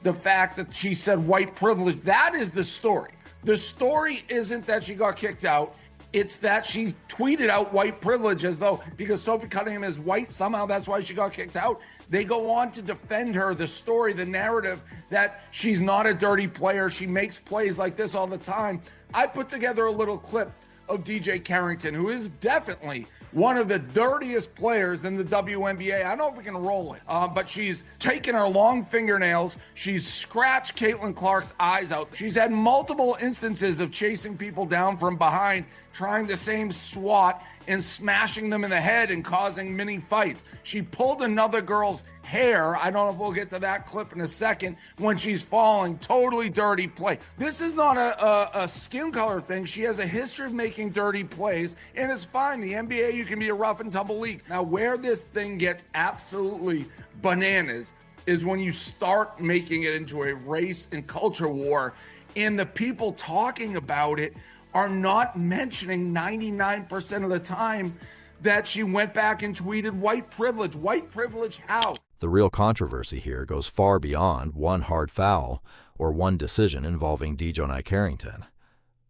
the fact that she said white privilege. That is the story. The story isn't that she got kicked out. It's that she tweeted out white privilege as though because Sophie Cunningham is white, somehow that's why she got kicked out. They go on to defend her, the story, the narrative that she's not a dirty player. She makes plays like this all the time. I put together a little clip of DiJonai Carrington, who is definitely one of the dirtiest players in the WNBA. I don't know if we can roll it, but she's taken her long fingernails. She's scratched Caitlin Clark's eyes out. She's had multiple instances of chasing people down from behind, trying the same swat and smashing them in the head and causing mini fights. She pulled another girl's hair. I don't know if we'll get to that clip in a second when she's falling. Totally dirty play. This is not a skin color thing. She has a history of making dirty plays, and it's fine. The NBA, you can be a rough and tumble league. Now, where this thing gets absolutely bananas is when you start making it into a race and culture war, and the people talking about it are not mentioning 99% of the time that she went back and tweeted white privilege. White privilege how? The real controversy here goes far beyond one hard foul or one decision involving DiJonai Carrington.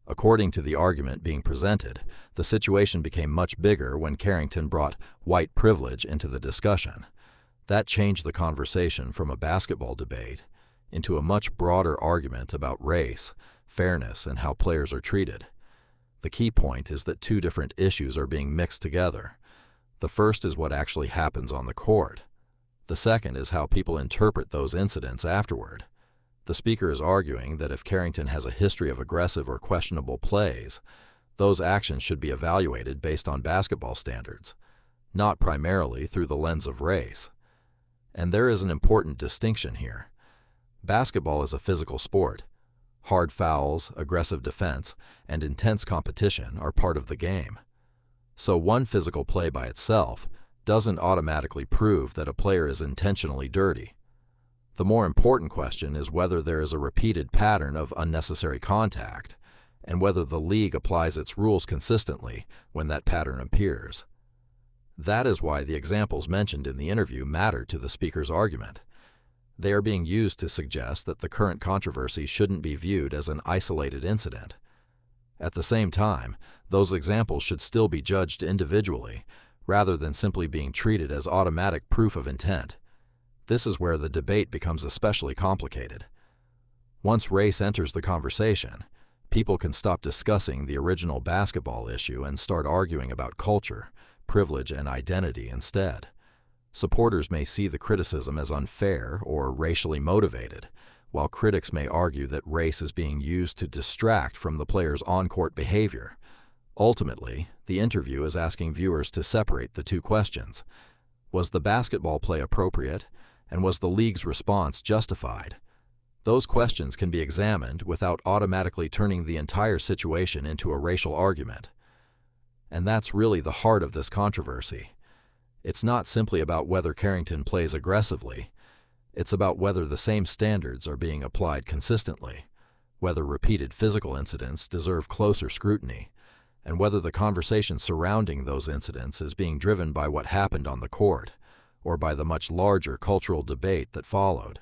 According to the argument being presented, the situation became much bigger when Carrington brought white privilege into the discussion. That changed the conversation from a basketball debate into a much broader argument about race, fairness, and how players are treated. The key point is that two different issues are being mixed together. The first is what actually happens on the court. The second is how people interpret those incidents afterward. The speaker is arguing that if Carrington has a history of aggressive or questionable plays, those actions should be evaluated based on basketball standards, not primarily through the lens of race. And there is an important distinction here. Basketball is a physical sport. Hard fouls, aggressive defense, and intense competition are part of the game. So one physical play by itself doesn't automatically prove that a player is intentionally dirty. The more important question is whether there is a repeated pattern of unnecessary contact and whether the league applies its rules consistently when that pattern appears. That is why the examples mentioned in the interview matter to the speaker's argument. They are being used to suggest that the current controversy shouldn't be viewed as an isolated incident. At the same time, those examples should still be judged individually rather than simply being treated as automatic proof of intent. This is where the debate becomes especially complicated. Once race enters the conversation, people can stop discussing the original basketball issue and start arguing about culture, privilege, and identity instead. Supporters may see the criticism as unfair or racially motivated, while critics may argue that race is being used to distract from the player's on-court behavior. Ultimately, the interview is asking viewers to separate the two questions. Was the basketball play appropriate, and was the league's response justified? Those questions can be examined without automatically turning the entire situation into a racial argument. And that's really the heart of this controversy. It's not simply about whether Carrington plays aggressively. It's about whether the same standards are being applied consistently, whether repeated physical incidents deserve closer scrutiny, and whether the conversation surrounding those incidents is being driven by what happened on the court or by the much larger cultural debate that followed.